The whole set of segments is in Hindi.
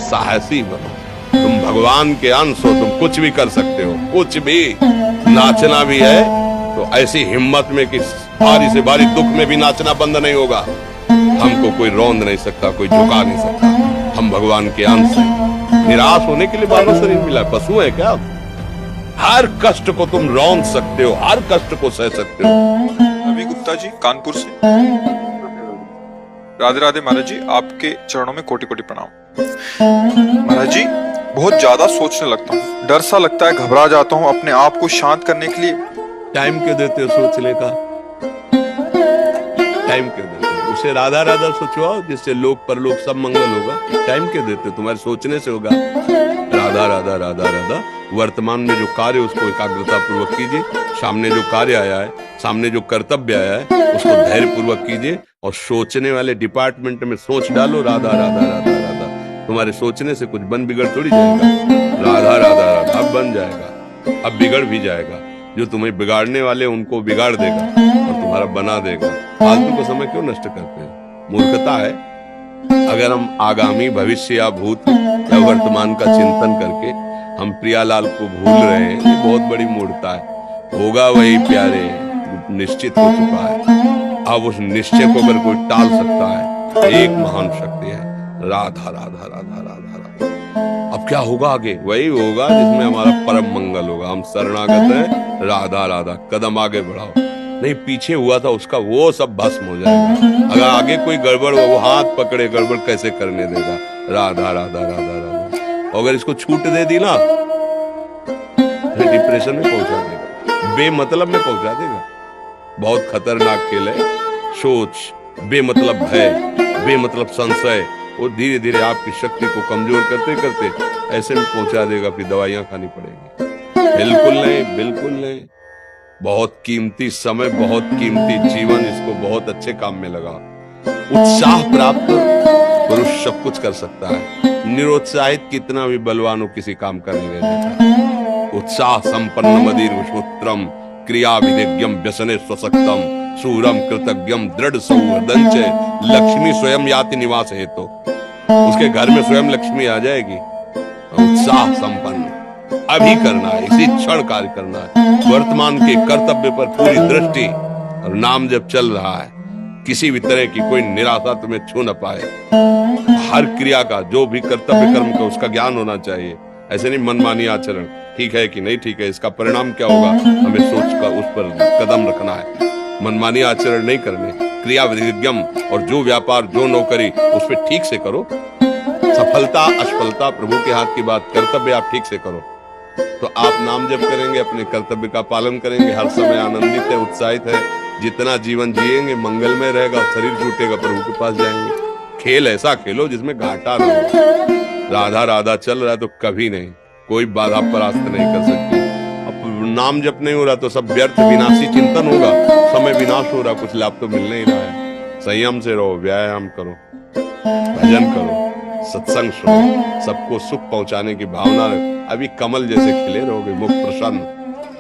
साहसी बनो। तुम भगवान के अंश हो, तुम कुछ भी कर सकते हो, कुछ भी। नाचना भी है तो ऐसी हिम्मत में कि भारी से भारी दुख में भी नाचना बंद नहीं होगा। हमको कोई रौंद नहीं सकता, कोई झुका नहीं सकता। हम भगवान के अंश हैं। निराश होने के लिए मानव शरीर मिला, पशु है क्या? हर कष्ट को तुम रौंद सकते हो, हर कष्ट को सह सकते हो। रवि गुप्ता जी, कानपुर से। राधे राधे महाराज जी, आपके चरणों में कोटि कोटि प्रणाम। महाराज जी, बहुत ज्यादा सोचने लगता हूँ, डर सा लगता है, घबरा जाता हूँ। अपने आप को शांत करने के लिए टाइम क्यों देते हो सोचने का? टाइम क्यों देते हो? उसे राधा राधा सोचवाओ, जिससे लोक परलोक सब मंगल होगा। टाइम क्यों देते हो? तुम्हारे सोचने से होगा। राधा राधा राधा राधा। वर्तमान में जो कार्य उसको एकाग्रता पूर्वक कीजिए। सामने जो कार्य आया है, सामने जो कर्तव्य आया है, उसको धैर्य पूर्वक कीजिए। और सोचने वाले डिपार्टमेंट में सोच डालो राधा राधा राधा राधा। तुम्हारे सोचने से कुछ बन बिगड़ थोड़ी जाएगा। राधा राधा राधा अब बन जाएगा, अब बिगड़ भी जाएगा। जो तुम्हें बिगाड़ने वाले उनको बिगाड़ देगा और तुम्हारा बना देगा। फालतू का समय क्यों नष्ट करते हैं? मूर्खता है। अगर हम आगामी भविष्य या भूत या वर्तमान का चिंतन करके हम प्रियालाल को भूल रहे हैं, ये बहुत बड़ी मूर्खता है। होगा वही प्यारे, निश्चित हो चुका है। अब उस निश्चय को अगर कोई टाल सकता है, एक महान शक्ति है। राधा राधा राधा राधा राधा। अब क्या होगा आगे? वही होगा जिसमें हमारा परम मंगल होगा। हम शरणागत हैं, राधा राधा। कदम आगे बढ़ाओ। नहीं, पीछे हुआ था उसका वो सब भस्म हो जाएगा। अगर आगे कोई गड़बड़ हो, वो हाथ पकड़े गड़बड़ कैसे करने देगा? राधा राधा राधा राधा। अगर इसको छूट दे दी ना, डिप्रेशन में पहुंचा देगा, बेमतलब में पहुंचा देगा। बहुत खतरनाक खेल है सोच। बेमतलब भय, बेमतलब संशय, वो धीरे धीरे आपकी शक्ति को कमजोर करते करते ऐसे में पहुंचा देगा, फिर दवाइयां खानी पड़ेगी। बिल्कुल नहीं, बिल्कुल नहीं। बहुत कीमती समय, बहुत कीमती जीवन, इसको बहुत अच्छे काम में लगा। उत्साह प्राप्त पुरुष सब कुछ कर सकता है। निरुत्साहित कितना भी बलवान हो, किसी काम का नहीं रह जाता। उत्साह संपन्न मदीर विश्वोत्तरम, क्रिया विधिज्ञम व्यसने स्वशक्तम, सूरम कृतज्ञम दृढ़ सौहृदंच, लक्ष्मी स्वयं याति निवास हेतु। उसके घर में स्वयं लक्ष्मी आ जाएगी। उत्साह संपन्न अभी करना है, इसी क्षण कार्य करना है। वर्तमान के कर्तव्य पर पूरी दृष्टि, और नाम जब चल रहा है, किसी भी तरह की कोई निराशा तुम्हें छू न पाए। हर क्रिया का, जो भी कर्तव्य कर्म का, उसका ज्ञान होना चाहिए। ऐसे नहीं मनमानी आचरण, ठीक है कि नहीं ठीक है, इसका परिणाम क्या होगा, हमें सोच कर उस पर कदम रखना है। मनमानी आचरण नहीं करने, क्रिया विधिज्ञम, और जो व्यापार जो नौकरी उस पर ठीक से करो। सफलता असफलता प्रभु के हाथ की बात, कर्तव्य आप ठीक से करो तो आप नाम जप करेंगे, अपने कर्तव्य का पालन करेंगे, हर समय आनंदित है, उत्साहित है। जितना जीवन जिएंगे मंगलमय रहेगा, शरीर छूटेगा, प्रभु के पास जाएंगे। खेल ऐसा खेलो जिसमें घाटा ना हो। राधा राधा चल रहा है तो कभी नहीं, कोई बाधा परास्त नहीं कर सकती। अब नाम जप नहीं हो रहा तो सब व्यर्थ विनाशी चिंतन होगा, समय विनाश हो रहा, कुछ लाभ तो मिल नहीं रहा है। संयम से रहो, व्यायाम करो, भजन करो, सत्संग सुनो, सबको सुख पहुंचाने की भावना। अभी कमल जैसे खिले रहोगे, मुख प्रसन्न,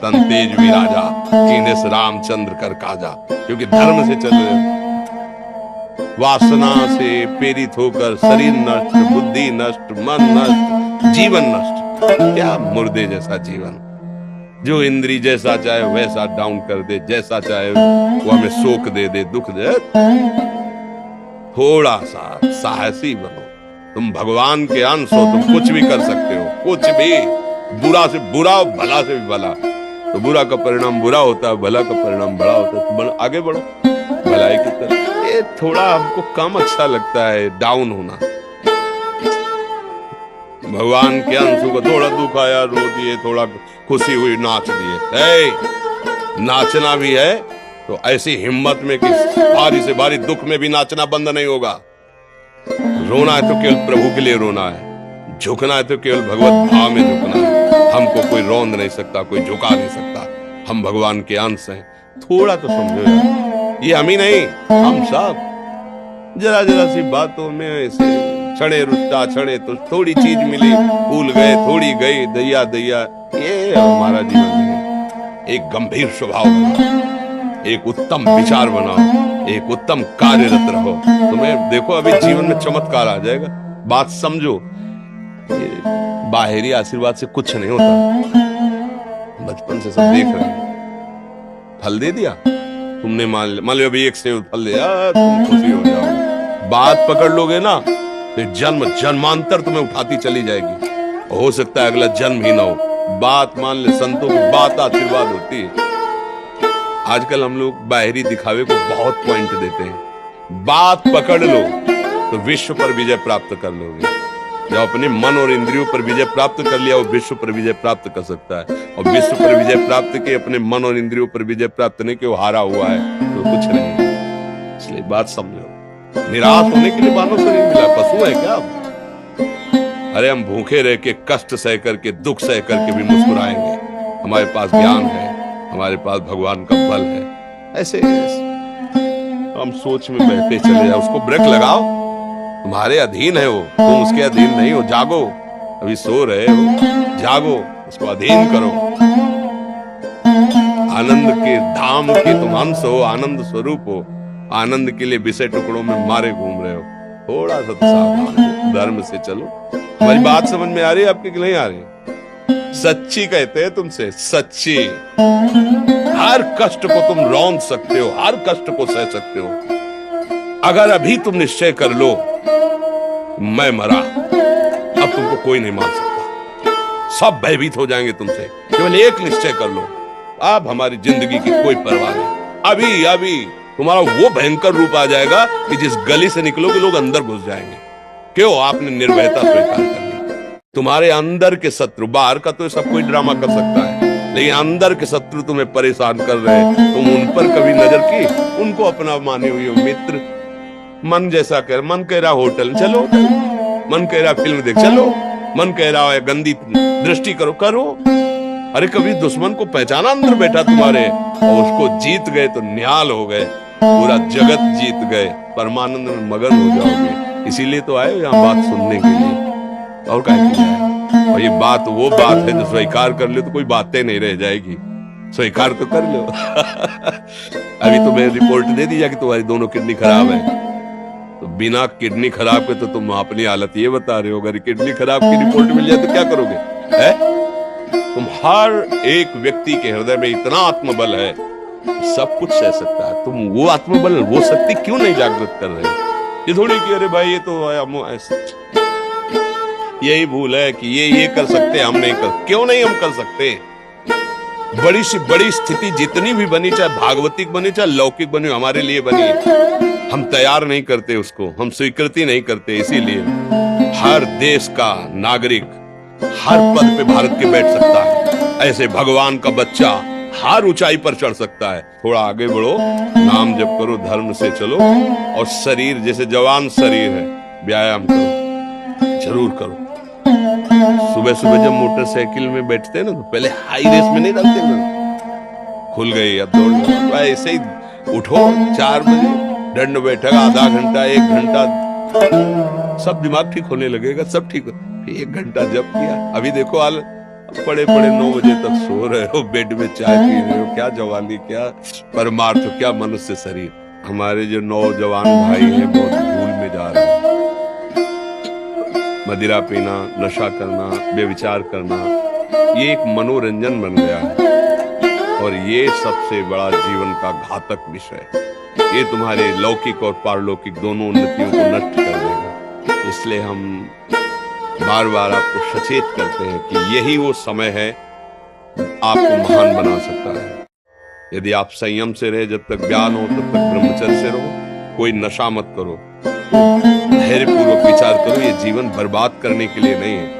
तन तेज विराजा, कीने से रामचंद्र कर काजा। क्योंकि धर्म से चल रहे हो। वासना से प्रेरित होकर शरीर नष्ट, बुद्धि नष्ट, मन नष्ट, जीवन नष्ट। क्या मुर्दे जैसा जीवन, जो इंद्री जैसा चाहे वैसा डाउन कर दे, जैसा चाहे वो हमें शोक दे दे, दुख दे। थोड़ा सा साहसी बनो। तुम भगवान के अंश हो, तुम कुछ भी कर सकते हो, कुछ भी। बुरा से बुरा, भला से भी भला। तो बुरा का परिणाम बुरा होता है, भला का परिणाम बड़ा होता है। तो आगे बढ़ो भलाई की तरफ। ये थोड़ा हमको कम अच्छा लगता है डाउन होना। भगवान के अंशों को थोड़ा दुख आया, रो दिए, थोड़ा खुशी हुई, नाच दिए। नाचना भी है तो ऐसी हिम्मत में कि भारी से भारी दुख में भी नाचना बंद नहीं होगा। रोना है तो केवल प्रभु के लिए रोना है, झुकना है तो केवल भगवत भाव में झुकना है। हमको कोई रौंद नहीं सकता, कोई झुका नहीं सकता। हम भगवान के अंश हैं। थोड़ा तो समझो यार, ये हम ही नहीं, हम सब। जरा जरा सी बातों में ऐसे छड़े रुष्टा छड़े तो थोड़ी चीज मिली, भूल गए, थोड़ी गई, दैया दैया। ये हमारा जीवन है। एक गंभीर स्वभाव बनाओ, एक उत्तम विचार बनाओ, एक उत्तम कार्यरत रहो। तुम्हें देखो अभी जीवन में चमत्कार आ जाएगा। बात समझो, ये बाहरी आशीर्वाद से कुछ नहीं होता। बचपन से सब देख रहे हैं। फल दे दिया तुमने, मान लो अभी एक सेब फल दिया, तुम खुशी हो जाओ। बात पकड़ लोगे ना तो जन्म जन्मांतर तुम्हें उठाती चली जाएगी। हो सकता है अगला जन्म ही ना हो। बात मान ले, संतों की बात आशीर्वाद होती है। आजकल हम लोग बाहरी दिखावे को बहुत पॉइंट देते हैं। बात पकड़ लो तो विश्व पर विजय प्राप्त कर लोगे। जब अपने मन और इंद्रियों पर विजय प्राप्त कर लिया, वो विश्व पर विजय प्राप्त कर सकता है। और विश्व पर विजय प्राप्त के अपने मन और इंद्रियों पर विजय प्राप्त नहीं कि वो हारा हुआ है तो कुछ नहीं। इसलिए बात समझो, निराश होने के लिए मानव शरीर मिला, पशु है क्या? अरे हम भूखे रह के, कष्ट सह करके, दुख सह करके भी मुस्कुराएंगे। हमारे पास ज्ञान है, हमारे पास भगवान का बल है। ऐसे हम सोच में बहते चले जाओ, उसको ब्रेक लगाओ। तुम्हारे अधीन है वो, तुम उसके अधीन नहीं हो। जागो, अभी सो रहे हो, जागो, उसको अधीन करो। आनंद के धाम के तुम अंश हो, आनंद स्वरूप हो। आनंद के लिए विषय टुकड़ों में मारे घूम रहे हो। थोड़ा सा सावधान हो, धर्म से चलो। हमारी बात समझ में आ रही है आपकी कि नहीं आ रही? सच्ची कहते हैं तुमसे, सच्ची। हर कष्ट को तुम रौंद सकते हो, हर कष्ट को सह सकते हो। अगर अभी तुम निश्चय कर लो मैं मरा, अब तुमको कोई नहीं मार सकता। सब भयभीत हो जाएंगे तुमसे। केवल एक निश्चय कर लो, अब हमारी जिंदगी की कोई परवाह नहीं। अभी अभी तुम्हारा वो भयंकर रूप आ जाएगा कि जिस गली से निकलोगे लोग अंदर घुस जाएंगे। क्यों? आपने निर्भयता स्वीकार कर ली। तुम्हारे अंदर के शत्रु, बाहर का तो सब कोई ड्रामा कर सकता है, लेकिन अंदर के शत्रु तुम्हें परेशान कर रहे हैं। तुम उन पर कभी नजर की? उनको अपना माने हुए हो मित्र। मन जैसा कर, मन कह रहा होटल चलो, मन कह रहा फिल्म देख चलो, मन कह रहा है गंदी दृष्टि करो, करो। अरे कभी दुश्मन को पहचाना अंदर बैठा तुम्हारे, और उसको जीत गए तो निहाल हो गए, पूरा जगत जीत गए, परमानंद में मगन हो जाओगे। इसीलिए तो आए हो यहाँ बात सुनने के लिए, और क्या है? और ये बात वो बात है जो स्वीकार कर लो तो कोई बातें नहीं रह जाएगी। स्वीकार तो कर लो। अभी तुम्हें रिपोर्ट दे दी जा कि तुम्हारी दोनों किडनी खराब है, तो बिना किडनी खराब के तो तुम अपनी हालत ये बता रहे हो। अगर किडनी खराब की रिपोर्ट मिल जाए तो क्या करोगे? है? तुम हर एक व्यक्ति के हृदय में इतना आत्मबल है, सब कुछ सह सकता है। तुम वो आत्मबल, वो शक्ति क्यों नहीं जागृत कर रहे? ये थोड़ी कि अरे भाई ये तो ऐसा, यही भूल है कि ये कर सकते, हम नहीं कर। क्यों नहीं हम कर सकते? बड़ी सी बड़ी स्थिति जितनी भी बनी, चाहे भागवतिक बनी चाहे लौकिक बनी, हमारे लिए बनी, हम तैयार नहीं करते उसको, हम स्वीकृति नहीं करते। इसीलिए हर देश का नागरिक हर पद पे भारत के बैठ सकता है। ऐसे भगवान का बच्चा हर ऊंचाई पर चढ़ सकता है। थोड़ा आगे बढ़ो, नाम जप करो, धर्म से चलो, और शरीर जैसे जवान शरीर है, व्यायाम करो, जरूर करो। सुबह सुबह जब मोटरसाइकिल में बैठते हैं ना, तो पहले हाई रेस में नहीं डालते ना, खुल गई अब दौड़ लो। ऐसे ही उठो 4 बजे, दंड बैठक आधा घंटा 1 घंटा, सब दिमाग ठीक होने लगेगा, सब ठीक। 1 घंटा जब किया, अभी देखो हाल, पड़े 9 बजे तक सो रहे हो, बेड में चाय पी रहे हो। क्या जवानी, क्या परमार्थ, क्या मनुष्य शरीर। हमारे जो नौजवान भाई हैं बहुत भूल में जा रहे हैं। मदिरा पीना, नशा करना, बेविचार करना, ये एक मनोरंजन बन गया है, और ये सबसे बड़ा जीवन का घातक विषय है। ये तुम्हारे लौकिक और पारलौकिक दोनों उन्नतियों को नष्ट कर देगा। इसलिए हम बार बार आपको सचेत करते हैं कि यही वो समय है आपको महान बना सकता है। यदि आप संयम से रहे, जब तक ज्ञान हो तब तक ब्रह्मचर्य से रहो, कोई नशा मत करो, धैर्यपूर्वक विचार करो। ये जीवन बर्बाद करने के लिए नहीं है,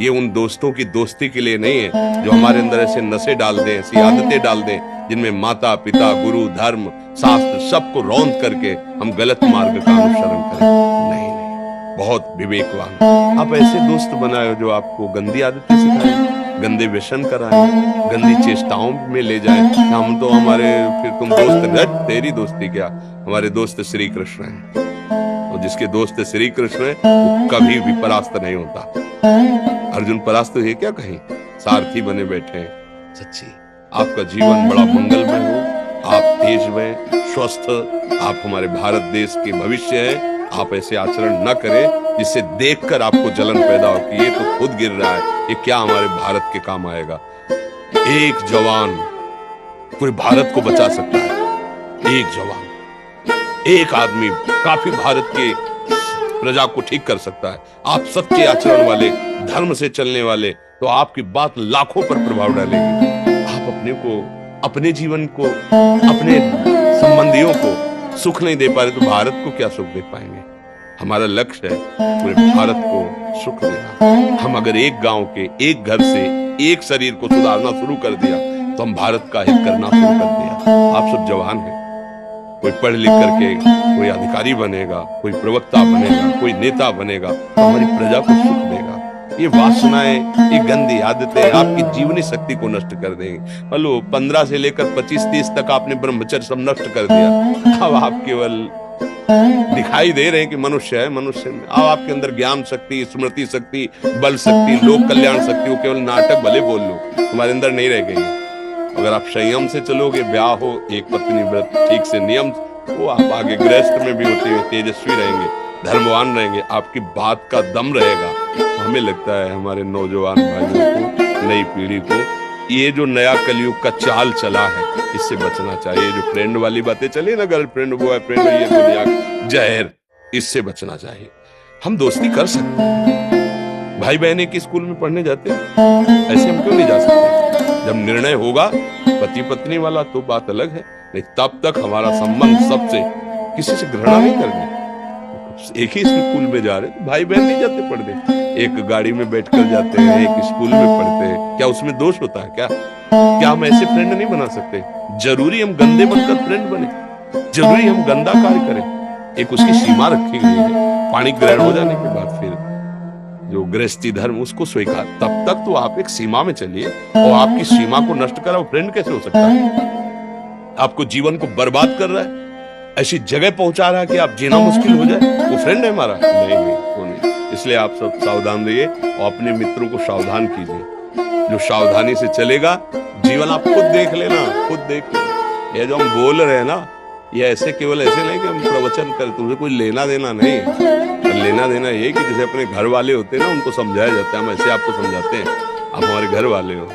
ये उन दोस्तों की दोस्ती के लिए नहीं है जो हमारे अंदर ऐसे नशे डाल दें, ऐसी आदतें डाल दें जिनमें माता पिता, गुरु, धर्म, शास्त्र सबको रौंद करके हम गलत मार्ग का अनुसरण करें। नहीं, बहुत विवेकवान। आप ऐसे दोस्त बनाए जो आपको गंदी आदतें सिखाएं, गंदे व्यसन कराएं, गंदी चेष्टाओं में ले जाएं। हम तो हमारे, फिर तुम दोस्त, तेरी दोस्ती क्या, हमारे दोस्त श्री कृष्ण हैं, और जिसके दोस्त श्री कृष्ण है वो कभी भी परास्त नहीं होता। अर्जुन परास्त है क्या कहीं? सारथी बने बैठे हैं। सच्ची आपका जीवन बड़ा मंगलमय हो, आप तेजमय, स्वस्थ, आप हमारे भारत देश के भविष्य हैं। आप ऐसे आचरण न करें जिसे देखकर आपको जलन पैदा हो कि ये तो खुद गिर रहा है, ये क्या हमारे भारत के काम आएगा। एक जवान पूरे भारत को बचा सकता है। एक जवान, एक आदमी काफी भारत के प्रजा को ठीक कर सकता है। आप सच्चे आचरण वाले, धर्म से चलने वाले, तो आपकी बात लाखों पर प्रभाव डालेगी। आप अपने को, अपने जीवन को, अपने संबंधियों को सुख नहीं दे पा रहे तो भारत को क्या सुख दे पाएंगे। हमारा लक्ष्य है पूरे भारत को सुख देना। हम अगर एक गांव के, एक घर से, एक शरीर को सुधारना शुरू कर दिया तो हम भारत का हित करना शुरू कर दिया। आप सब जवान हैं, कोई पढ़ लिख करके कोई अधिकारी बनेगा, कोई प्रवक्ता बनेगा, कोई नेता बनेगा, तो हमारी प्रजा को सुख देगा। ये वासनाएं, ये गंदी आदतें आपकी जीवनी शक्ति को नष्ट कर देंगे। मान लो 15 से लेकर 25-30 तक आपने ब्रह्मचर्य सब नष्ट कर दिया। अब आप केवल दिखाई दे रहे हैं कि मनुष्य है, मनुष्य में अब आपके अंदर ज्ञान शक्ति, स्मृति शक्ति, बल शक्ति, लोक कल्याण शक्ति, वो केवल नाटक भले बोल लो, तुम्हारे अंदर नहीं रह गई। अगर आप संयम से चलोगे, ब्याह हो, एक पत्नी व्रत, ठीक से नियम, वो आप आगे गृहस्थ में भी होते हुए तेजस्वी रहेंगे, धर्मवान रहेंगे, आपकी बात का दम रहेगा। तो हमें लगता है हमारे नौजवान भाइयों को, नई पीढ़ी को, ये जो नया कलयुग का चाल चला है, इससे बचना चाहिए। जो फ्रेंड वाली बातें चली ना, गर्लफ्रेंड, बॉयफ्रेंड, ये दुनिया जहर, इससे बचना चाहिए। हम दोस्ती कर सकते हैं, भाई बहन एक स्कूल में पढ़ने जाते हैं, ऐसे हम क्यों नहीं जा सकते। जब निर्णय होगा पति पत्नी वाला तो बात अलग है, नहीं तब तक हमारा संबंध सबसे, किसी से घृणा नहीं करनी। एक ही स्कूल में जा रहे, भाई बहन नहीं जाते पढ़ने, एक गाड़ी में बैठकर जाते हैं, एक स्कूल में पढ़ते हैं, क्या उसमें दोष होता है? क्या हम ऐसे फ्रेंड नहीं बना सकते? जरूरी हम गंदे बनकर फ्रेंड बने? जरूरी हम गंदा कार्य करें? एक उसकी सीमा रखी गई है। पाणी ग्रहण हो जाने के बाद फिर जो गृहस्थी धर्म, उसको स्वीकार, तब तक तो आप एक सीमा में चलिए। और आपकी सीमा को नष्ट करा वो फ्रेंड कैसे हो सकता है? आपको जीवन को बर्बाद कर रहा है, ऐसी जगह पहुंचा रहा है कि आप जीना मुश्किल हो जाए, वो फ्रेंड है हमारा? नहीं, वो नहीं। इसलिए आप सब सावधान रहिए और अपने मित्रों को सावधान कीजिए। जो सावधानी से चलेगा, जीवन आप खुद देख लेना, खुद देख लेना। ये जो हम बोल रहे हैं ना, ये ऐसे केवल ऐसे नहीं कि हम प्रवचन करें, तुमसे कोई लेना देना नहीं। लेना देना ये कि जैसे अपने घर वाले होते हैं ना, उनको समझाया जाता है, हम ऐसे आपको समझाते हैं, आप हमारे घर वाले हो,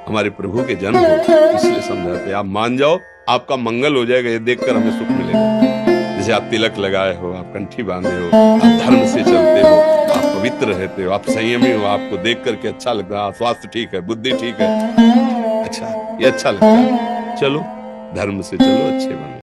हमारे प्रभु के जन्म हो, इसलिए समझाते हैं। आप मान जाओ, आपका मंगल हो जाएगा, ये देखकर हमें सुख मिलेगा। जैसे आप तिलक लगाए हो, आप कंठी बांधे हो, आप धर्म से चलते हो, आप पवित्र रहते हो, आप संयमी हो, आपको देख करके अच्छा लगता है, स्वास्थ्य ठीक है, बुद्धि ठीक है, अच्छा, ये अच्छा लगता है। चलो धर्म से चलो, अच्छे बनो।